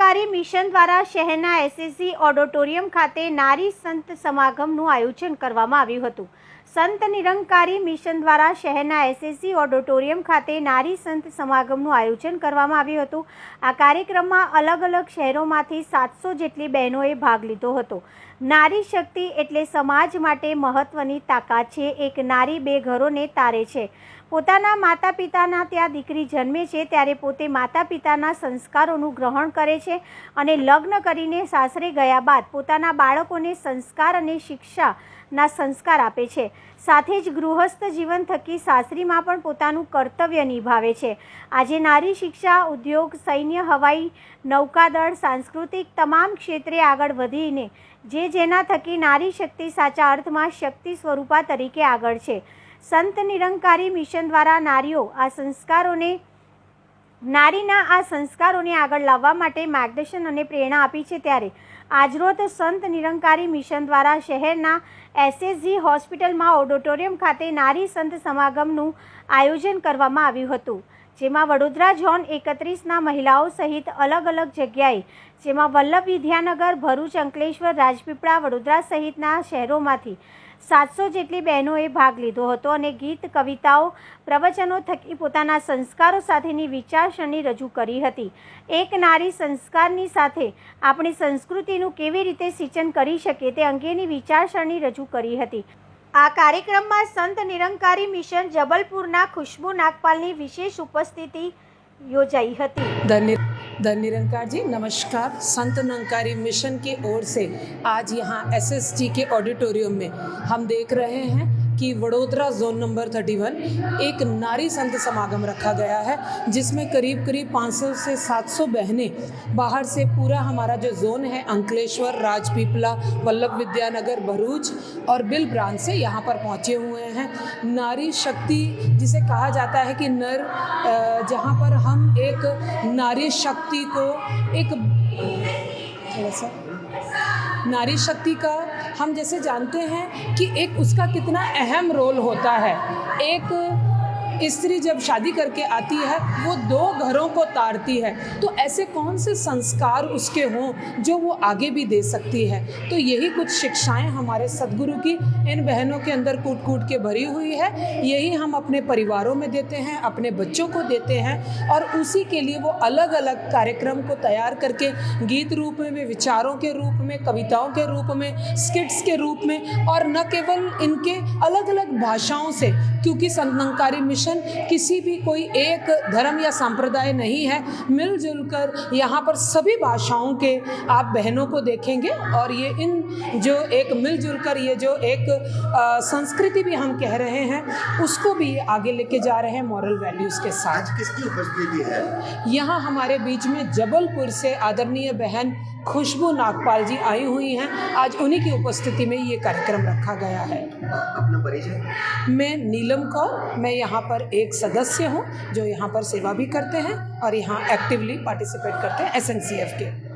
Nirankari mission દ્વારા શહેરના SSG auditorium ખાતે નારી સંત સમાગમનું આયોજન કરવામાં આવ્યું હતું। સંત નિરંકારી મિશન દ્વારા શહેરના એસએસજી ઓડિટોરિયમ ખાતે નારી સંત સમાગમનું આયોજન કરવામાં આવ્યું હતું। આ કાર્યક્રમમાં અલગ અલગ શહેરોમાંથી 700 જેટલી બહેનોએ ભાગ લીધો હતો। નારી શક્તિ એટલે સમાજ માટે મહત્વની તાકાત છે। એક નારી બે ઘરોને તારે છે। પોતાના માતા પિતાના ત્યાં દીકરી જન્મે છે ત્યારે પોતે માતા પિતાના સંસ્કારોનું ગ્રહણ કરે છે અને લગ્ન કરીને સાસરે ગયા બાદ પોતાના બાળકોને સંસ્કાર અને શિક્ષાના સંસ્કાર આપે છે। સાથે જ ગૃહસ્થ જીવન થકી સાસરીમાં પણ પોતાનું કર્તવ્ય નિભાવે છે। આજે નારી શિક્ષા, ઉદ્યોગ, સૈન્ય, હવાઈ, નૌકાદળ, સાંસ્કૃતિક તમામ ક્ષેત્રે આગળ વધીને જેના થકી નારી શક્તિ સાચા અર્થમાં શક્તિ સ્વરૂપા તરીકે આગળ છે। સંત નિરંકારી મિશન દ્વારા નારીના આ સંસ્કારોને આગળ લાવવા માટે માર્ગદર્શન અને પ્રેરણા આપી છે। ત્યારે આજરોજ સંત નિરંકારી મિશન દ્વારા શહેરના એસએસજી હોસ્પિટલમાં ઓડિટોરિયમ ખાતે નારી સંત સમાગમનું આયોજન કરવામાં આવ્યું હતું, જેમાં વડોદરા ઝોન 31ના મહિલાઓ સહિત અલગ અલગ જગ્યાએ જેમાં વલ્લભ વિદ્યાનગર, ભરૂચ, અંકલેશ્વર, રાજપીપળા, વડોદરા સહિતના શહેરોમાંથી 700 જેટલી બહેનોએ ભાગ લીધો હતો અને ગીત, કવિતાઓ, પ્રવચનો થકી પોતાના સંસ્કારો સાથેની વિચારસરણી રજૂ કરી હતી। એક નારી સંસ્કારની સાથે આપણી સંસ્કૃતિનું કેવી રીતે સિંચન કરી શકે તે અંગેની વિચારસરણી રજૂ કરી હતી। આ કાર્યક્રમમાં સંત નિરંકારી મિશન જબલપુરના खुशबू नागपालની विशेष उपस्थिति योजाई હતી। द निरंकार जी नमस्कार। संत निरंकारी मिशन की ओर से आज यहाँ एसएसजी के ऑडिटोरियम में हम देख रहे हैं कि वडोदरा जोन नंबर 31 एक नारी संत समागम रखा गया है, जिसमें करीब 500 से 700 बहनें बाहर से पूरा हमारा जो जोन है अंकलेश्वर, राजपीपला, वल्लभ विद्यानगर, भरूच और बिल ब्रांच से यहाँ पर पहुँचे हुए हैं। नारी शक्ति जिसे कहा जाता है कि नर, जहाँ पर हम एक नारी शक्ति को एक थोड़ा सा नारी शक्ति का हम जैसे जानते हैं कि एक उसका कितना अहम रोल होता है। एक स्त्री जब शादी करके आती है वो 2 घरों को तारती है, तो ऐसे कौन से संस्कार उसके हों जो वो आगे भी दे सकती है। तो यही कुछ शिक्षाएं हमारे सदगुरु की इन बहनों के अंदर कूट कूट के भरी हुई है। यही हम अपने परिवारों में देते हैं, अपने बच्चों को देते हैं और उसी के लिए वो अलग अलग कार्यक्रम को तैयार करके गीत रूप में, विचारों के रूप में, कविताओं के रूप में, स्किट्स के रूप में और न केवल इनके अलग अलग भाषाओं से, क्योंकि संत निरंकारी मिशन किसी भी कोई एक धर्म या संप्रदाय नहीं है। मिलजुल कर यहाँ पर सभी भाषाओं के आप बहनों को देखेंगे और ये इन जो एक मिलजुल कर ये जो एक संस्कृति भी हम कह रहे हैं उसको भी आगे लेके जा रहे हैं मॉरल वैल्यूज़ के साथ। आज किसकी उपस्थिति है? यहाँ हमारे बीच में जबलपुर से आदरणीय बहन खुशबू नागपाल जी आई हुई हैं। आज उन्हीं की उपस्थिति में ये कार्यक्रम रखा गया है। अपना परिचय? मैं नीलम कौर, मैं यहाँ पर एक सदस्य हूँ जो यहाँ पर सेवा भी करते हैं और यहाँ एक्टिवली पार्टिसिपेट करते हैं एसएनसीएफ के।